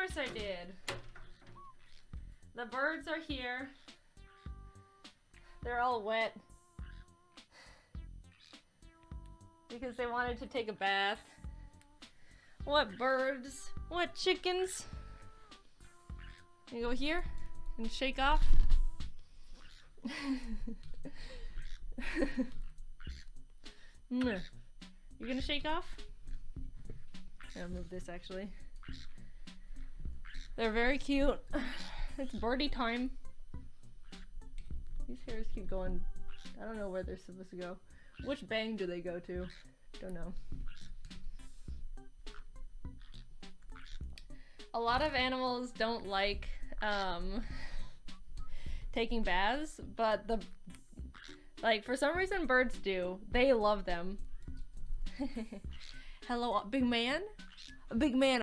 course I did. The birds are here. They're all wet. Because they wanted to take a bath. What birds? What chickens? You go here and shake off. You gonna shake off? I'll move this actually. They're very cute. It's birdie time. These hairs keep going. I don't know where they're supposed to go. Which bang do they go to? Don't know. A lot of animals don't like taking baths, but for some reason birds do. They love them. Hello, big man? Big man.